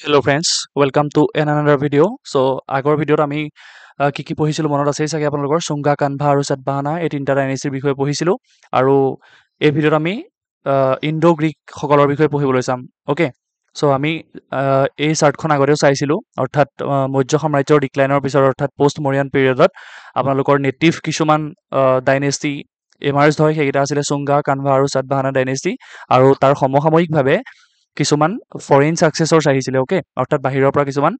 Hello friends, welcome to another video. So আগৰ ভিডিঅ'ত আমি কি পঢ়িছিলোঁ মনত আছে চাগে আপোনালোকৰ চুংগা কানভা আৰু সাতবাহানা এই তিনিটা ডাইনেষ্টিৰ বিষয়ে পঢ়িছিলোঁ আৰু এই ভিডিঅ'ত আমি ইণ্ডো গ্ৰীক সকলৰ বিষয়ে পঢ়িবলৈ চাম অ'কে চ' আমি এই চাৰ্টখন আগতেও চাইছিলোঁ অৰ্থাৎ মৌৰ্য সাম্ৰাজ্যৰ ডিক্লাইনৰ পিছত অৰ্থাৎ পষ্ট মৰিয়ান পিৰিয়ডত আপোনালোকৰ নেটিভ কিছুমান ডাইনেষ্টি এমাৰ্জ হয় সেইকেইটা আছিলে চুংগা কানভা আৰু সাতবাহানা ডাইনেষ্টি আৰু তাৰ সমসাময়িকভাৱে কিছুমান ফৰেইন ছাকচেছৰ্ছ আহিছিলে অ'কে অৰ্থাৎ বাহিৰৰ পৰা কিছুমান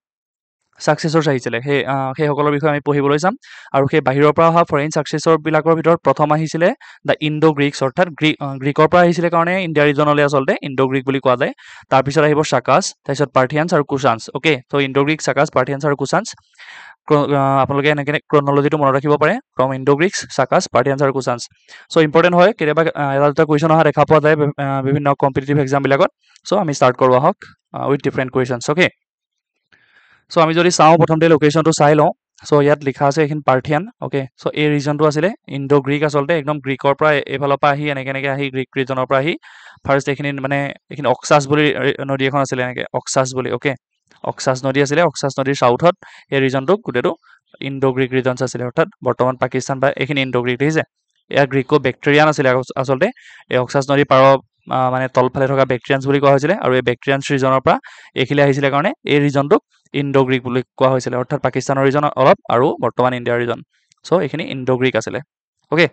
ছাকচেছৰ্ছ আহিছিলে সেইসকলৰ বিষয়ে আমি পঢ়িবলৈ চাম আৰু সেই বাহিৰৰ পৰা অহা ফৰেইন ছাকচেছৰবিলাকৰ ভিতৰত প্ৰথম আহিছিলে দ্য ইণ্ডো গ্ৰীকছ অৰ্থাৎ গ্ৰীকৰ পৰা আহিছিলে কাৰণে ইণ্ডিয়া ৰিজনলৈ আচলতে ইণ্ডো গ্ৰীক বুলি কোৱা যায় তাৰপিছত আহিব চাকাছ তাৰপিছত পাৰ্থিয়ানছ আৰু কুছানছ অ'কে ত' ইণ্ডো গ্ৰীক চাকাছ পাৰ্থিয়ানছ আৰু কুছানছ আপোনালোকে এনেকৈ ক্ৰনলজিটো মনত ৰাখিব পাৰে ফ্ৰম ইণ্ডো গ্ৰীকছ চাকাছ পাৰ্থিয়ানছ আৰু কুছানছ চ' ইম্পৰ্টেণ্ট হয় কেতিয়াবা এটা দুটা কুৱেশ্যন অহা দেখা পোৱা যায় বিভিন্ন কম্পিটিটিভ এক্সামবিলাকত চ' আমি ষ্টাৰ্ট কৰোঁ আহক with different questions okay so' আমি যদি চাওঁ প্ৰথমতে লোকেশ্যনটো চাই লওঁ চ' ইয়াত লিখা আছে এইখিনি পাৰ্থিয়ান অ'কে চ' এই ৰিজনটো আছিলে ইণ্ডো গ্ৰীক আচলতে একদম গ্ৰীকৰ পৰা এইফালৰ পৰা আহি এনেকৈ আহি গ্ৰীক ৰিজনৰ পৰা আহি ফাৰ্ষ্ট এইখিনি মানে এইখিনি অক্সাছ বুলি নদী এখন আছিলে এনেকৈ অক্সাছ বুলি অ'কে অক্সাছ নদী আছিলে অক্সাছ নদীৰ চাউথত এই ৰিজনটোক গোটেইটো ইণ্ডো গ্ৰীক ৰিজনছ আছিলে অৰ্থাৎ বৰ্তমান পাকিস্তান বা এইখিনি ইণ্ডো গ্ৰীক দেখিছে এয়া গ্ৰীকো বেক্টেৰিয়ান আছিলে আচলতে এই অক্সাছ নদীৰ পাৰৰ মানে তলফালে থকা বেক্টেৰিয়ানছ বুলি কোৱা হৈছিলে আৰু এই বেক্টেৰিয়ানছ ৰিজনৰ পৰা এইখিনি আহিছিলে কাৰণে এই ৰিজনটোক ইণ্ডো গ্ৰীক বুলি কোৱা হৈছিলে অৰ্থাৎ পাকিস্তানৰ ৰিজন অলপ আৰু বৰ্তমান ইণ্ডিয়াৰ ৰিজন চ' এইখিনি ইণ্ডো গ্ৰীক আছিলে অ'কে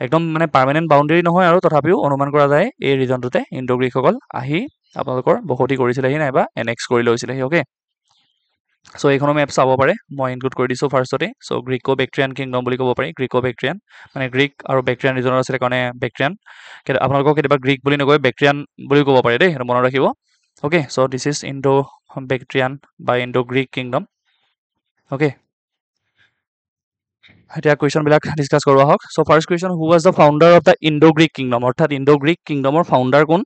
একদম মানে পাৰ্মানেণ্ট বাউণ্ডেৰী নহয় আৰু তথাপিও অনুমান কৰা যায় এই ৰিজনটোতে ইণ্ডো গ্ৰীকসকল আহি আপোনালোকৰ বসতি কৰিছিলেহি নাইবা এনেক্স কৰি লৈছিলেহি অ'কে চ' এইখনো মেপ চাব পাৰে মই ইনক্লুড কৰি দিছোঁ ফাৰ্ষ্টতে চ' গ্ৰীকো বেক্টেৰিয়ান কিংডম বুলি ক'ব পাৰি গ্ৰীকো বেক্টেৰিয়ান মানে গ্ৰীক আৰু বেক্টেৰিয়ান ৰিজনৰ আছিলে কাৰণে বেক্টেৰিয়ান আপোনালোকক কেতিয়াবা গ্ৰীক বুলি নকয় বেক্টেৰিয়ান বুলি ক'ব পাৰে দেই সেইটো মনত ৰাখিব okay so' this is Indo Bactrian বা ইণ্ডো গ্ৰীক কিংডম অ'কে এতিয়া কুৱেশ্যনবিলাক ডিছকাছ কৰোঁ আহক so' first question who was the founder of the Indo Greek kingdom অৰ্থাৎ ইণ্ডো গ্ৰীক কিংডমৰ ফাউণ্ডাৰ কোন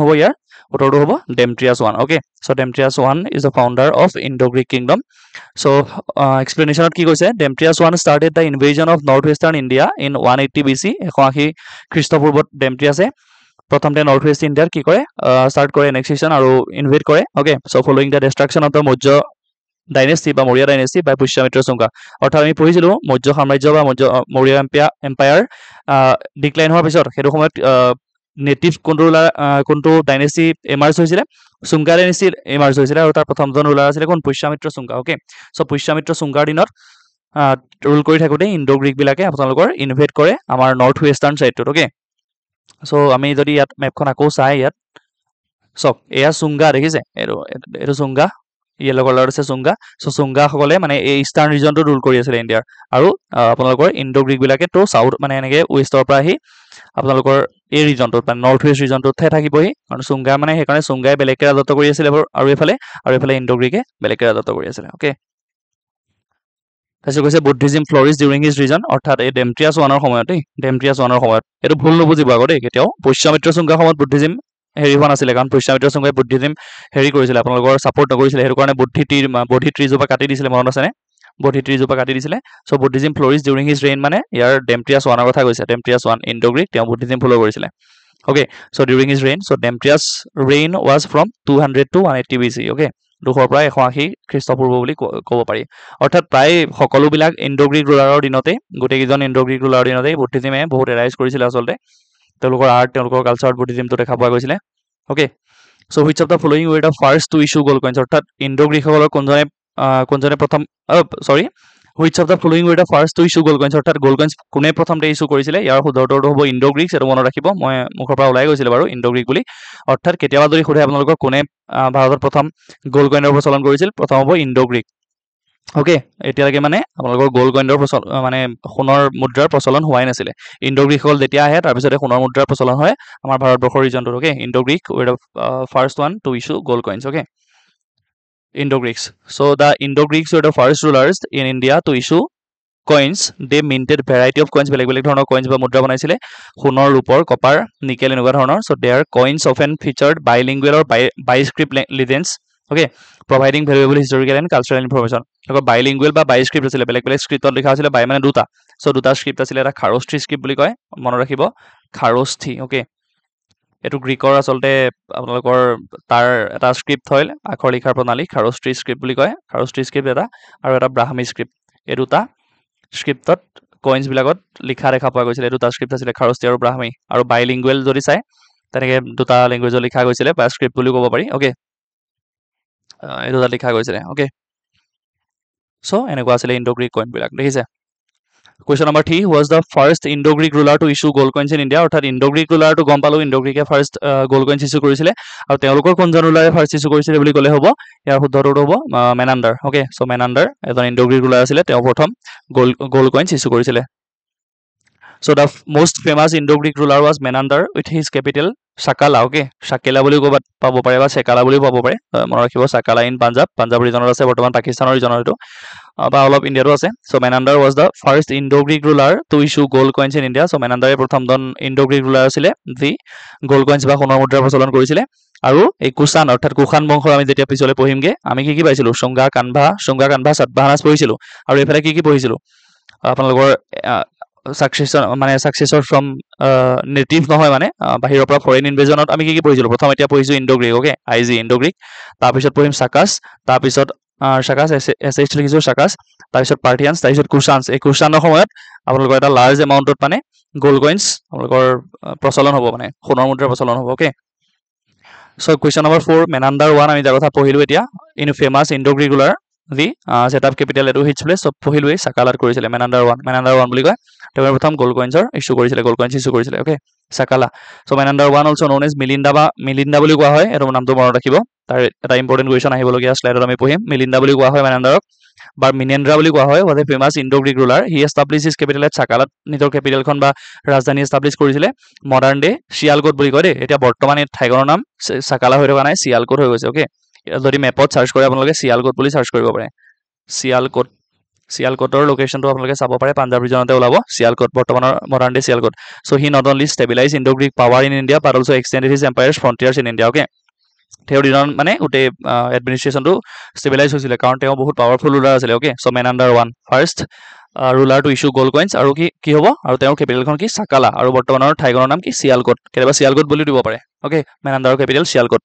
হ'ব ইয়াৰ উত্তৰটো হ'ব Demetrius one okay so' Demetrius one is the founder of Indo Greek kingdom so' এক্সপ্লেনেশ্যনত কি কৈছে Demetrius one started the invasion of north western India in 180 BC 180 খ্ৰীষ্টপূৰ্বত ডেমট্ৰিয়াছে প্ৰথমতে নৰ্থ ৱেষ্ট ইণ্ডিয়াত কি কৰে ষ্টাৰ্ট কৰে এনেক্সেশ্যন আৰু ইনভেড কৰে okay so' following the destruction of the Maurya dynasty বা মৌৰ্য ডাইনেষ্টি বাই পুষ্যমিত্ৰ চুংগা অৰ্থাৎ আমি পঢ়িছিলোঁ মৌৰ্য সাম্ৰাজ্য বা মৌৰ্য এম্পায়াৰ ডিক্লাইন হোৱাৰ পিছত সেইটো সময়ত নেটিভ কোনটো ডাইনেষ্টি এমাৰ্জ হৈছিলে চুংগা ডাইনেষ্টি এমাৰ্জ হৈছিলে আৰু তাৰ প্ৰথমজন ৰুলাৰ আছিলে কোন পুষ্যমিত্ৰ চুংগা অ'কে চ' পুষ্যমিত্ৰ চুংগাৰ দিনত ৰুল কৰি থাকোঁতে ইণ্ডো গ্ৰীকবিলাকে আপোনালোকৰ ইনভেড কৰে আমাৰ নৰ্থ ৱেষ্টাৰ্ণ ছাইডটোত অ'কে চ' আমি যদি ইয়াত মেপখন আকৌ চাই ইয়াত চাওক এয়া চুংগা দেখিছে এইটো চুংগা য়েল্ল' কালাৰত আছে চুংগা চ' চুংগাসকলে মানে এই ইষ্টাৰ্ণ ৰিজনটো ৰুল কৰি আছিলে ইণ্ডিয়াৰ আৰু আপোনালোকৰ ইণ্ডো গ্ৰীকবিলাকে তো চাউথ মানে এনেকৈ ৱেষ্টৰ পৰা আহি আপোনালোকৰ এই ৰিজনটোত মানে নৰ্থ ৱেষ্ট ৰিজনটোতহে থাকিবহি কাৰণ চুংগা মানে সেইকাৰণে চুংগাই বেলেগকৈ ৰাজত্ব কৰি আছিলে আৰু এইফালে ইণ্ডো গ্ৰীকে বেলেগকৈ ৰাজত্ব কৰি আছিলে অ'কে তাৰপিছত কৈছে Buddhism flourished during his region অৰ্থাৎ এই ডেমট্ৰিয়াছ ওৱানৰ সময়ত ডেমট্ৰিয়াছ ওৱানৰ সময়ত এইটো ভুল নুবুজিব আকৌ দেই কেতিয়াও পুষ্যমিত্ৰ চুংগাৰ সময়ত বুদ্ধিজিম হেৰি হোৱা নাছিলে কাৰণ পুষ্যমিত্ৰ চুংগাই বুদ্ধিজিম হেৰি কৰিছিলে আপোনালোকৰ ছাপৰ্ট নকৰিছিলে সেইটো কাৰণে বোধি ট্ৰিজোপা কাটি দিছিলে মনত আছেনে বোধি ট্ৰিজোপা কাটি দিছিলে so' Buddhism flourished during his reign মানে ইয়াৰ ডেমট্ৰিয়াছ ওৱানৰ কথা কৈছে ডেমট্ৰিয়াছ ওৱান ইণ্ডো গ্ৰীক তেওঁ বুদ্ধিজিম ফ'ল' কৰিছিলে okay so' during his reign so' Demetrius reign was from 200 to 180 BC okay 200 পৰা 180 খ্ৰীষ্টপূৰ্ব বুলি ক'ব পাৰি অৰ্থাৎ প্ৰায় সকলোবিলাক ইণ্ডো গ্ৰীক ৰুলাৰৰ দিনতেই গোটেইকেইজন ইণ্ডো গ্ৰীক ৰুলাৰৰ দিনতেই বুদ্ধিজিমে বহুত এৰাইজ কৰিছিলে আচলতে তেওঁলোকৰ আৰ্ট তেওঁলোকৰ কালচাৰত বুদ্ধিজিমটো দেখা পোৱা গৈছিলে okay so' which of the following were the first to issue gold coins অৰ্থাৎ ইণ্ডো গ্ৰীকসকলৰ কোনজনে প্ৰথম which of the following were the first to issue gold coins অৰ্থাৎ গ'ল্ড কইনছ কোনে প্ৰথমতে ইছ্যু কৰিছিলে ইয়াৰ শুদ্ধৰটো হ'ব ইণ্ডো গ্ৰীক সেইটো মনত ৰাখিব মই মুখৰ পৰা ওলাই গৈছিলোঁ বাৰু ইণ্ডো গ্ৰীক বুলি অৰ্থাৎ কেতিয়াবা যদি সোধে আপোনালোকৰ কোনে ভাৰতত প্ৰথম গ'ল্ড কইনৰ প্ৰচলন কৰিছিল প্ৰথম হ'ব ইণ্ডো গ্ৰীক অ'কে এতিয়ালৈকে মানে আপোনালোকৰ গ'ল্ড কইনৰ মানে সোণৰ মুদ্ৰাৰ প্ৰচলন হোৱাই নাছিলে ইণ্ডো গ্ৰীকসকল যেতিয়া আহে তাৰপিছতে সোণৰ মুদ্ৰাৰ প্ৰচলন হয় আমাৰ ভাৰতবৰ্ষৰ ৰিজনটোত okay Indo Greek were the first one to issue gold coins okay Indo Greeks so' the Indo Greeks were the first rulers in India to issue coins they minted variety of coins বেলেগ বেলেগ ধৰণৰ coins বা মুদ্ৰা বনাইছিলে সোণৰ ৰূপৰ copper nickel এনেকুৱা ধৰণৰ so' they are coins often featured bilingual or biscript legends okay providing valuable historical and cultural information আকৌ বাইলিংগুৱেল বা বাইস্ক্ৰিপ্ট আছিলে বেলেগ বেলেগ স্ক্ৰিপ্টত লিখা আছিলে বাই মানে দুটা চ' দুটা স্ক্ৰিপ্ট আছিলে এটা খাৰষ্ঠী স্ক্ৰিপ্ট বুলি কয় মনত ৰাখিব খাৰষ্ঠী অ'কে এইটো গ্ৰীকৰ আচলতে আপোনালোকৰ তাৰ এটা স্ক্ৰিপ্ট হয় আখৰ লিখাৰ প্ৰণালী খাৰষ্টি স্ক্ৰিপ্ট বুলি কয় খাৰষ্টি স্ক্ৰিপ্ট এটা আৰু এটা ব্ৰাহ্মী স্ক্ৰিপ্ট এই দুটা স্ক্ৰিপ্টত কইন্সবিলাকত লিখা দেখা পোৱা গৈছিলে এই দুটা স্ক্ৰিপ্ট আছিলে খাৰষ্টি আৰু ব্ৰাহ্মী আৰু বাইলিংগুৱেল যদি চাই তেনেকৈ দুটা লেংগুৱেজত লিখা গৈছিলে বা স্ক্ৰিপ্ট বুলিও ক'ব পাৰি অ'কে এই দুটা লিখা গৈছিলে অ'কে চ' এনেকুৱা আছিলে ইণ্ডো গ্ৰীক কইনবিলাক দেখিছে Question number 3 was the first Indo-Greek ruler to issue gold coins in India অৰ্থাৎ Indo-Greek ruler to গম পালো Indo-Greek first gold coins issue কৰিছিলে আৰু তেওঁলোকৰ কোনজন ruler ফাৰ্স্ট issue কৰিছিলে বুলি ক'লে হ'ব ইয়াৰ শুদ্ধটো হ'ব মেনান্ডাৰ ওকে সো মেনান্ডাৰ এজন Indo-Greek ruler আছিলে তেওঁ প্ৰথম gold coins issue কৰিছিলে So the most famous Indo-Greek ruler was Menander with his capital Sakala okay Sakala বুলি ক'বাত পাব পাৰে বা Sakala বুলি পাব পাৰে মনত ৰাখিব Sakala in Punjab regionৰ আছে বৰ্তমান পাকিস্তানৰ regionৰ এটো বা অলপ ইণ্ডিয়াৰো আছে so মেনান্ডাৰ was the first Indo-Greek ruler to issue gold coins in India so মেনান্ডাৰে প্ৰথমজন Indo-Greek ruler আছিলে যি gold coins বা সোণৰ মুদ্ৰা প্ৰচলন কৰিছিলে আৰু এই কুষাণ অৰ্থাৎ কুষাণ বংশ আমি যেতিয়া পিছলৈ পঢ়িমগে আমি কি পাইছিলো শুঙ্গা কানভা সাতবাহনাস পঢ়িছিলো আৰু এফালে কি পঢ়িছিলো আপোনালোকৰ successor from native নহয় মানে বাহিৰৰ পৰা ফৰেন ইনভেজনত আমি কি পঢ়িছিলো প্ৰথম এতিয়া পঢ়িছো ইণ্ডো-গ্ৰীক ওকে আইজি ইণ্ডো-গ্ৰীক তাৰ পিছত পঢ়িম সাকাস তাৰ পিছত সাকাস এসএইচ লিখিছো সাকাস তাৰ পিছত পাৰ্টিয়ানছ তাৰ পিছত কুষাণছ এই কুষাণৰ সময়ত আপোনালোকৰ এটা লাৰ্জ এমাউন্টত মানে গোল্ড কইন্স আপোনালোকৰ প্ৰচলন হ'ব মানে সোণৰ মুদ্ৰা প্ৰচলন হ'ব ওকে সো কোৱেশ্চন নম্বৰ 4 মেনান্ডাৰ 1 আমি যাৰ কথা পঢ়িলো এতিয়া in famous Indo-Greek ruler the setup capital edu হিচলে সব পহিলুই সাকালাত কৰিছিলে মেনান্ডাৰ 1 বুলি কয় তেওঁ প্ৰথম গোল্ড কইন্সৰ ইস্যু কৰিছিলে গোল্ড কইন্স ইস্যু কৰিছিলে okay Sakala so Menander 1 also known as Milinda বুলি কোৱা হয় এৰ নামটো মনত ৰাখিব তাৰ এটা ইম্পৰ্টেন্ট কোৱেশ্চন আহিব লগিয়া স্লাইডত আমি পঢ়িম মিলিন্দা বুলি কোৱা হয় মেনান্ডাৰক বা মিনেন্দ্ৰা বুলি কোৱা হয় was a famous Indo-Greek ruler he established his capital at সাকালাত নিজৰ কেপিটেলখন বা ৰাজধানী এস্টাবলিশ কৰিছিলে মডাৰ্ন ডে শিয়ালকোট বুলি কয় দে এতিয়া বৰ্তমান এই ঠাইখনৰ নাম সাকালা হৈ থকা নাই শিয়ালকোট হৈ গৈছে ওকে যদি মেপত সাৰ্চ কৰে আপোনালোকে শিয়ালকোট বুলি সাৰ্চ কৰিব পাৰে শিয়ালকোটৰ লোকেশনটো আপোনালোকে চাব পাৰে পাঞ্জাব ৰিজনতে ওলাব শিয়ালকোট বৰ্তমানৰ modern day Sialkot so he not only stabilize Indo-Greek power in India but also extended his empire's frontiers in India okay তেওঁ দিনৰ মানে উতে এডমিনিষ্ট্ৰেচনটো ষ্টেবিলাইজ হৈছিলে কাৰণ তেওঁ বহুত পাৱাৰফুল ৰুলাৰ আছিল okay so Menander 1 first ruler to issue gold coins আৰু কি হ'ব আৰু তেওঁৰ কেপিটেলখন কি সাকালা আৰু বৰ্তমানৰ ঠাইখনৰ নাম কি শিয়ালকোট কেতিয়াবা শিয়ালকোট বুলি দিব পাৰে ওকে মেনান্ডাৰৰ কেপিটেল শিয়ালকোট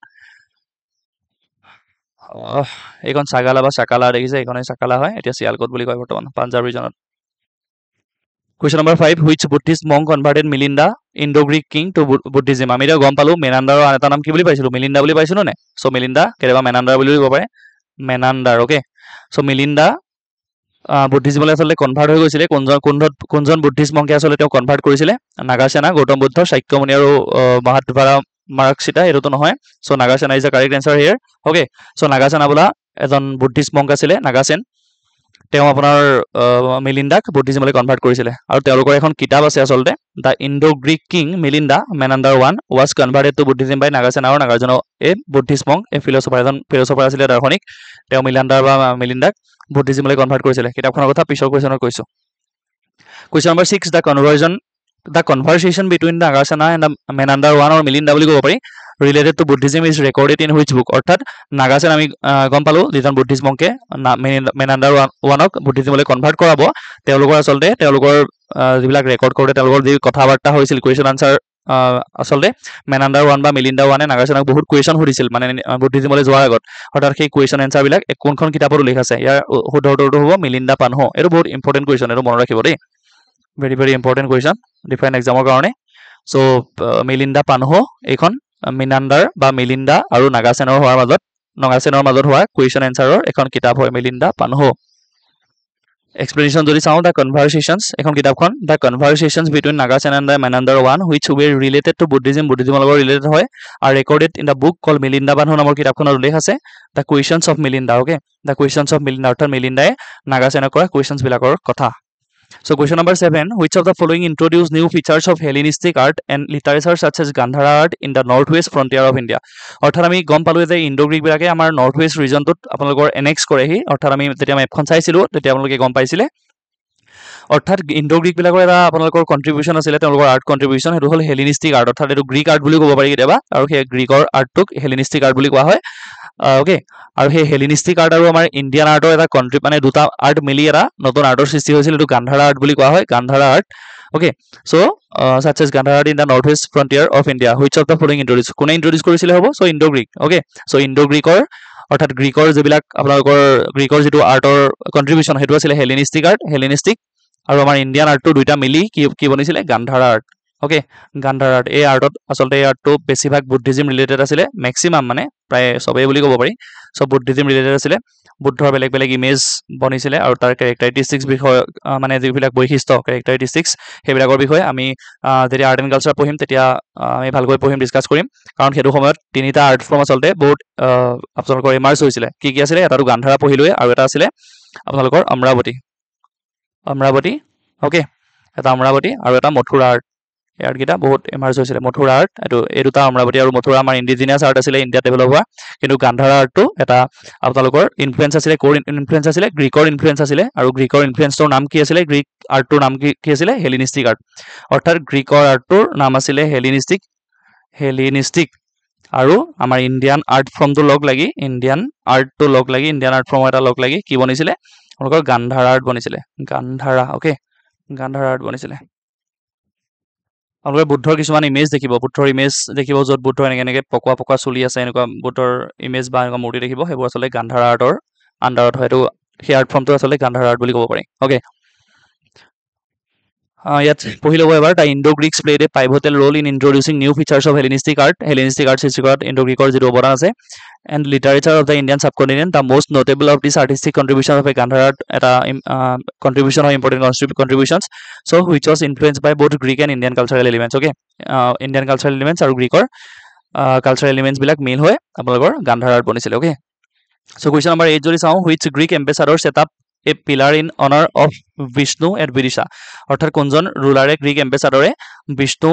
এইখন সাগালা বা সাকালা দেখিছে এইখনে সাকালা হয় এতিয়া শিয়ালকোট বুলি কয় বৰ্তমান Punjab ৰিজনত Question number 5 which Buddhist monk converted Milinda Indo-Greek king to Buddhism আমি গম পালো মেনান্ডাৰৰ আন এটা নাম কি বুলি পাইছিলো মিলিন্দা বুলি পাইছিলো নে সো মিলিন্দা কেতিয়াবা মেনান্ডাৰ বুলি দিব পাৰে মেনান্ডাৰ ওকে সো মিলিন্দা বুদ্ধিজমলৈ আসলে কনভাৰ্ট হৈ গৈছিলে কোনজন বুদ্ধিষ্ট মংকে আসলে তেওঁ কনভাৰ্ট কৰিছিলে নাগাসেনা গৌতম বুদ্ধ শাক্যমুনি আৰু মহাদেৱৰা মাৰ্কসিতা এটো নহয় so Nagasena is a correct answer here okay so Nagasena বলা এজন বুদ্ধিষ্ট মংক আছিলে নাগাসেন তেওঁ আপোনাৰ মিলিন্দাক বুদ্ধিজমলৈ কনভাৰ্ট কৰিছিলে আৰু তেওঁলোকৰ এখন কিতাপ আছে আসলে দা Indo-Greek king Milinda Menander 1 was converted to Buddhism by Nagasena আৰু নাগাৰ্জুন এ বুদ্ধিষ্ট মংক এ ফিলোসফাৰ আছিলে দাৰ্শনিক তেওঁ মিলিন্দাক বুদ্ধিজমলৈ কনভাৰ্ট কৰিছিলে কিতাপখনৰ কথা পিছৰ কোৱেশ্চনত কৈছো Question number 6 the conversation between Nagasena and Menander 1 or Milinda বুলি ক'ব পাৰি related to Buddhism is recorded in which book অৰ্থাৎ নাগাসেন আমি গম পালো যিজন বুদ্ধিষ্ট মংকে মেনান্ডাৰ 1ক বুদ্ধিজমলৈ কনভাৰ্ট কৰাব তেওঁলোকৰ আসলে তেওঁলোকৰ যিবিলাক ৰেকৰ্ড কৰোতে তেওঁলোকৰ যি কথাবাৰ্তা হৈছিল কোৱেশ্চন আনসাৰ আসলে মেনান্ডাৰ 1 বা মিলিন্দা 1 এ নাগাসেনক বহুত কোৱেশ্চন সুধিছিল মানে বুদ্ধিজমলৈ যোৱাৰ আগত অৰ্থাৎ সেই কোৱেশ্চন আনসাৰ বিলাক কোনখন কিতাপত উল্লেখ আছে ইয়াৰ শুদ্ধটো হ'ব মিলিন্দা পানহ এটো বহুত ইম্পৰ্টেন্ট কোৱেশ্চন এটো মনত ৰাখিব দেই very important question different examৰ কাৰণে সো মিলিন্দা পানহ এইখন মিনান্ডাৰ বা মিলিন্দা আৰু নাগাসেনৰ মাজত হোৱা কোৱেশ্চন আনসাৰৰ এখন কিতাপ হয় মিলিন্দা পানহ explanation যদি চাও the conversations এখন কিতাপখন the conversations between Nagasena and Menander 1 which were related to Buddhism লগত related হয় are recorded in the book called Milinda Panho নামৰ কিতাপখনৰ উল্লেখ আছে the questions of Milinda okay the questions of Milinda অৰ্থাৎ মিলিন্দায়ে নাগাসেনক কৰা questions বিলাকৰ কথা So question number 7 which of the following introduced new features of Hellenistic art and literature such as Gandhara art in the northwest frontier of India অৰ্থাৎ আমি গম পালো যে Indo-Greek বিলাকে আমাৰ নৰ্থৱেষ্ট ৰিজনটোত আপোনালোকৰ এনেক্স কৰেহি অৰ্থাৎ আমি যেতিয়া মেপখন চাইছিলো তেতিয়া আপোনালোকে গম পাইছিলে অৰ্থাৎ ইণ্ডো-গ্ৰীক বিলাকৰ এটা আপোনালোকৰ কন্ট্ৰিবিউশন আছিল তেওঁলোকৰ আৰ্ট কন্ট্ৰিবিউশন হেতু হল হেলিনিষ্টিক আৰ্ট অৰ্থাৎ এটো গ্ৰীক আৰ্ট বুলি ক'ব পাৰি কেতিয়াবা আৰু সেই গ্ৰীকৰ আৰ্টটোক হেলিনিষ্টিক আৰ্ট বুলি কোৱা হয় ওকে আৰু সেই হেলিনিষ্টিক আৰ্ট আৰু আমাৰ ইণ্ডিয়ান আৰ্টৰ এটা কন্ট্ৰি মানে দুটা আৰ্ট মিলি এটা নতুন আৰ্টৰ সৃষ্টি হৈছিল এটো গান্ধাৰা আৰ্ট বুলি কোৱা হয় গান্ধাৰা art Okay, so such as Gandhara in the northwest frontier of India, which of the following introduce কোনে introduce কৰিছিলে হ'ব so Indo Greek okay so Indo গ্ৰীকৰ অৰ্থাৎ গ্ৰীকৰ যিবিলাক আপোনালোকৰ গ্ৰীকৰ যিটো আৰ্টৰ কন্ট্ৰিবিউশন হেতু আছিল হেলেনিষ্টিক আৰু আমাৰ ইণ্ডিয়ান আৰ্টটো দুইটা মিলি কি বনিছিলে গান্ধাৰা আৰ্ট okay গান্ধাৰা আৰ্ট এই আৰ্টত আচলতে এই আৰ্টটো বেছিভাগ বুদ্ধিজম ৰিলেটেড আছিলে মেক্সিমাম মানে প্ৰায় সবেই বুলি ক'ব পাৰি সব বুদ্ধিজম ৰিলেটেড আছিলে বুদ্ধৰ বেলেগ ইমেজ বনিছিলে আৰু তাৰ ক্যাৰেক্টাৰিষ্টিক্স বিষয় মানে যিবিলাক বৈশিষ্ট্য ক্যাৰেক্টাৰিষ্টিক্স সেইবিলাকৰ বিষয়ে আমি যেতিয়া আৰ্ট এণ্ড কালচাৰ পঢ়িম তেতিয়া আমি ভালকৈ পঢ়িম ডিসকাস কৰিম কাৰণ সেইটো সময়ত তিনিটা আৰ্ট ফৰ্ম আচলতে বহুত আপোনালোকৰ ইমাৰ্জ হৈছিলে কি আছিলে এটাটো গান্ধাৰা পঢ়িলোৱে আৰু এটা আছিলে আপোনালোকৰ অমৰাৱতী ওকে এটা অমৰাৱতী আৰু এটা মথুৰা আৰ্ট এই আৰ্টকেইটা বহুত ইমাৰ্জ হৈছিলে মথুৰা আৰ্ট এই দুটা অমৰাৱতী আৰু মথুৰা আমাৰ ইণ্ডিজিনিয়াছ আৰ্ট আছিলে ইণ্ডিয়াত ডেভেলপ হোৱা কিন্তু গান্ধাৰা আৰ্টটো এটা আপোনালোকৰ ইনফ্লুৱেঞ্চ আছিলে কোৰ ইনফ্লুৱেঞ্চ আছিলে গ্ৰীকৰ ইনফ্লুৱেঞ্চ আছিলে আৰু গ্ৰীকৰ ইনফ্লুৱেঞ্চটোৰ নাম কি আছিলে গ্ৰীক আৰ্টটোৰ নাম কি আছিলে হেলিনিষ্টিক আৰ্ট অৰ্থাৎ গ্ৰীকৰ আৰ্টটোৰ নাম আছিলে হেলিনিষ্টিক আৰু আমাৰ ইণ্ডিয়ান আৰ্ট ফৰ্মটো লগ লাগি ইণ্ডিয়ান আৰ্ট ফৰ্ম এটা লগ লাগি কি বনিছিলে আপোনালোকৰ গান্ধাৰা আৰ্ট বনিছিলে গান্ধাৰা ওকে গান্ধাৰা আৰ্ট বনিছিলে আপোনালোকে বুদ্ধৰ কিছুমান ইমেজ দেখিব য'ত বুদ্ধৰ এনেকৈ পকোৱা চুলি আছে এনেকুৱা বুদ্ধৰ ইমেজ বা এনেকুৱা মূৰ্তি দেখিব সেইবোৰ আচলতে গান্ধাৰা আৰ্টৰ আণ্ডাৰত হয়তো সেই আৰ্ট ফৰ্মটো আচলতে গান্ধাৰা আৰ্ট বুলি ক'ব পাৰি অ'কে ইয়াত পঢ়ি ল'ব এবাৰ the Indo Greeks played a pivotal role in introducing new features of Hellenistic art সৃষ্টি কৰাত ইণ্ডো গ্ৰীকৰ যিটো অৱদান আছে and literature of the Indian subcontinent the most notable of this artistic contribution of a Gandhara art এটা contribution হয় important contributions so' which was influenced by both Greek and Indian cultural elements okay Indian cultural elements আৰু গ্ৰীকৰ cultural এলিমেণ্টছবিলাক মিল হৈ আপোনালোকৰ গান্ধাৰা art বনিছিলে okay so' question number 8 যদি চাওঁ which Greek ambassador set up a pillar in honour of Vishnu at Vidisha অৰ্থাৎ কোনজন ৰুলাৰে গ্ৰীক এম্বেচাডৰে বিষ্ণু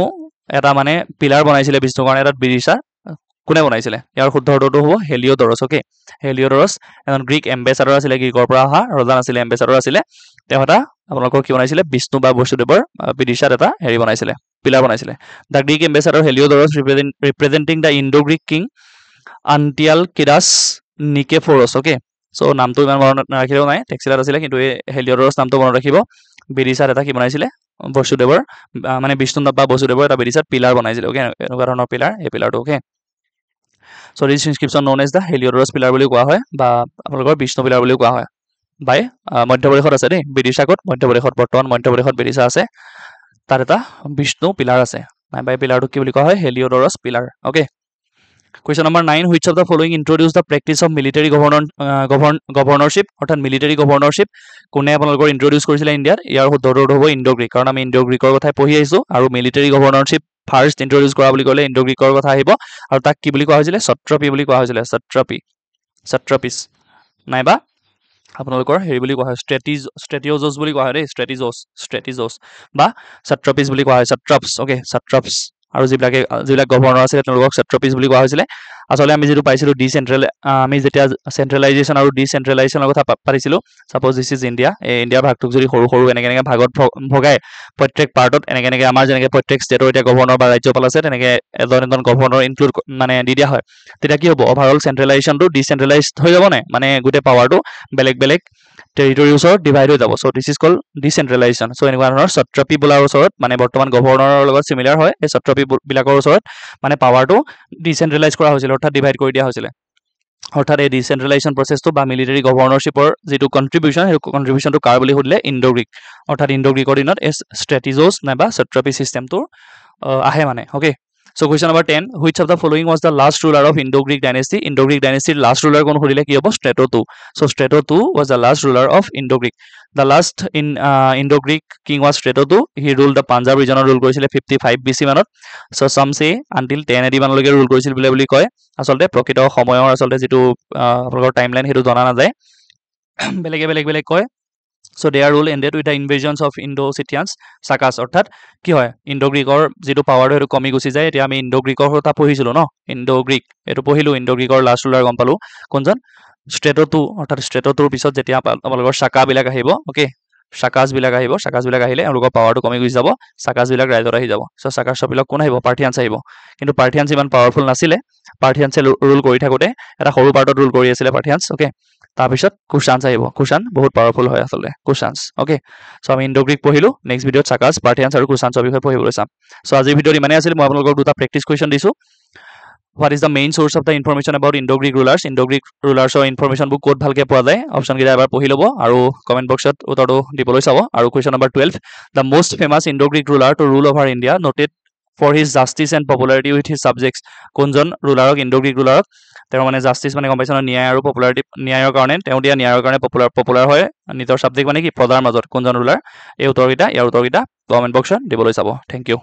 এটা মানে পিলাৰ বনাইছিলে বিষ্ণুৰ কাৰণে এটা বিদিশা কোনে বনাইছিলে ইয়াৰ শুদ্ধ উত্তৰটো হ'ব হেলিঅডৰছ অ'কে হেলিঅডৰছ এজন গ্ৰীক এম্বেচাডৰ আছিলে গ্ৰীকৰ পৰা অহা ৰজা নাছিলে এম্বেচাডৰ আছিলে তেওঁ এটা আপোনালোকৰ কি বনাইছিলে বিষ্ণু বা বসুদেৱৰ বিদিশাত এটা হেৰি বনাইছিলে পিলাৰ বনাইছিলে the Greek ambassador Heliodorus representing the Indo Greek king Antialcidas Nikephoros okay so' নামটো ইমান মনত নাৰাখিলেও নাই টেক্সিলাত আছিলে কিন্তু এই হেলিঅডৰছ নামটো মনত ৰাখিব বিদিশাত এটা কি বনাইছিলে বসুদেৱৰ মানে বিষ্ণু বা বসুদেৱৰ এটা বিদিশাত পিলাৰ বনাইছিলে অ'কে এনেকুৱা ধৰণৰ পিলাৰ এই পিলাৰটো okay so' this inscription known as the Heliodorus pillar বুলি কোৱা হয় বা আপোনালোকৰ বিষ্ণু পিলাৰ বুলিও কোৱা হয় বাই মধ্যপ্ৰদেশত আছে দেই বিদিশা ক'ত মধ্যপ্ৰদেশত বৰ্তমান মধ্যপ্ৰদেশত বিদিশা আছে তাত এটা বিষ্ণু পিলাৰ আছে নাইবা এই পিলাৰটো কি বুলি কোৱা হয় হেলিঅডৰছ pillar okay Question number 9. Which of the following introduced the practice of military governorship অৰ্থাৎ military governorship কোনে আপোনালোকৰ ইন্ট্ৰডিউস কৰিছিলে ইণ্ডিয়াত ইয়াৰ শুদ্ধটো হ'ব ইণ্ডো গ্ৰীক কাৰণ আমি ইণ্ডো গ্ৰীকৰ কথা পঢ়ি আহিছো আৰু military governorship ফাৰ্ষ্ট ইন্ট্ৰডিউস কৰা বুলি ক'লে ইণ্ডো গ্ৰীকৰ কথা আহিব আৰু তাক কি বুলি কোৱা হৈছিলে সত্ৰপী বুলি কোৱা হৈছিলে সত্ৰপিছ নাইবা আপোনালোকৰ হেৰি বুলি কোৱা হয় স্ট্ৰেটিঅজছ বুলি কোৱা হয় দেই স্ট্ৰেটিজছ বা সত্ৰপিছ বুলি কোৱা হয় সত্ৰপছ অ'কে সত্ৰপছ আৰু যিবিলাক গভৰ্ণৰ আছিলে তেওঁলোকক সত্ৰপিছ বুলি কোৱা হৈছিলে আচলতে আমি যেটো পাইছিলো আমি যেতিয়া চেন্ট্ৰেলাইজেশ্যন আৰু ডিচেন্ট্ৰেলাইজেশ্যনৰ কথা পাতিছিলো সাপোজ দিস ইজ ইণ্ডিয়া এই ইণ্ডিয়াৰ ভাগটোক যদি সৰু এনেকে ভাগত ভগাই প্ৰত্যেক পাৰ্টত এনেকে আমাৰ যেনেকে প্ৰত্যেক ষ্টেটৰ এতিয়া গভৰ্ণৰ বা ৰাজ্যপাল আছে তেনেকে এজন গভৰ্ণৰ ইনক্লুড মানে দি দিয়া হয় তেতিয়া কি হ'ব ওভাৰঅল চেন্ট্ৰেলাইজেশ্যনটো ডিচেন্ট্ৰেলাইজড হৈ যাব নে মানে গোটেই পাৱাৰটো বেলেগ টেৰিটৰিৰ ওচৰত ডিভাইড হৈ যাব চ' দিস ইজ কল্ড ডিচেন্ট্ৰেলাইজেশ্যন চ' এনেকুৱা ধৰণৰ সত্ৰপী বোলাৰ ওচৰত মানে বৰ্তমান গভৰ্ণৰৰ লগত সিমিলাৰ হয় এই সত্ৰপী বিলাকৰ ওচৰত মানে পাৱাৰটো ডিচেন্ট্ৰেলাইজ কৰা হৈছিল অৰ্থাৎ ডিভাইড কৰি দিয়া হৈছিল অৰ্থাৎ এই ডিচেন্ট্ৰেলাইজেশ্যন প্ৰচেছটো বা মিলিটাৰী গভৰ্ণৰশ্বিপৰ যিটো কন্ট্ৰিবিউশ্যন সেই কন্ট্ৰিবিউশ্যনটো কাৰ বুলি সুধিলে ইণ্ডো গ্ৰীক অৰ্থাৎ ইণ্ডো গ্ৰীকৰ দিনত এই স্ট্ৰেটিজছ নাইবা সত্ৰপী চিষ্টেমটো আহে মানে okay So question number 10. Which of the following was the last ruler of Indo-Greek dynasty? Indo-Greek dynasty last ruler kon hodile ki hobo Strato II. So Strato II was the last ruler of Indo-Greek. The last in Indo-Greek king was Strato II. He ruled the Punjab region rule korisile 55 BC manot. So some say until 10 AD manolike rule korisil boli koy. Asolte prokito samoyor asolte jitu apologor timeline hetu jana na jay. বেলেগ koy. So their rule ended with the invasions of Indo-Scythians, Sakas অর্থাৎ কি হয় ইণ্ডো-গ্ৰীকৰ যিটো power হেতু কমি গুছি যায় এতিয়া আমি ইণ্ডো-গ্ৰীকৰ কথা পঢ়িছিলো ন ইণ্ডো-গ্ৰীক এটো পঢ়িলো ইণ্ডো-গ্ৰীকৰ লাষ্ট ৰুলাৰ গম পালো কোনজন স্ট্ৰেটো II অৰ্থাৎ স্ট্ৰেটো IIৰ পিছত যেতিয়া আপোনালোকৰ শাকা বিলাক আহিব ওকে শাকাস বিলাক আহিলে তেওঁলোকৰ পাৱাৰটো কমি গুছি যাব শাকাস বিলাক ৰাইজত আহি যাব সো শাকাস বিলাক কোন আহিব পাৰ্থিয়ানছ আহিব কিন্তু পাৰ্থিয়ানছ ইমান পাৱাৰফুল নাছিলে পাৰ্থিয়ানছে ৰুল কৰি থাকোতে এটা সৰু পাৰ্টত ৰুল কৰি আছিল পাৰ্থিয়ানছ ওকে তাৰপিছত কুশানছ আহিব কুশান বহুত পাৱাৰফুল হয় আচলতে কুশানছ অ'কে চ' আমি ইণ্ডো গ্ৰীক পঢ়িলোঁ নেক্সট ভিডিঅ'ত চাকাছ পাৰ্থিয়ানছ আৰু কুশানছৰ বিষয়ে পঢ়িবলৈ চাম চ' আজিৰ ভিডিঅ'ত ইমানেই আছিল মই আপোনালোকক দুটা প্ৰেক্টিছ কুৱেশ্যন দিছোঁ what is the main source of the information about Indo Greek ৰুলাৰ্ছৰ ইনফৰমেশ্যনবোৰ ক'ত ভালকৈ পোৱা যায় অপশ্যনকেইটা এবাৰ পঢ়ি ল'ব আৰু কমেণ্ট বক্সত উত্তৰটো দিবলৈ চাব আৰু question number 12 the most famous Indo Greek ruler to rule over India noted for his justice and popularity with his subjects কোনজন ৰুলাৰক ইণ্ডো গ্ৰীক ৰুলাৰক তেওঁ মানে জাষ্টিছ মানে গম পাইছে ন্যায় আৰু পপুলাৰিটি ন্যায়ৰ কাৰণে তেওঁ দিয়া ন্যায়ৰ কাৰণে পপুলাৰ হয় নিজৰ ছাবজেক্ট মানে কি প্ৰজাৰ মাজত কোনজন ৰুলাৰ এই উত্তৰকেইটা ইয়াৰ উত্তৰকেইটা কমেণ্ট বক্সত দিবলৈ চাব থেংক ইউ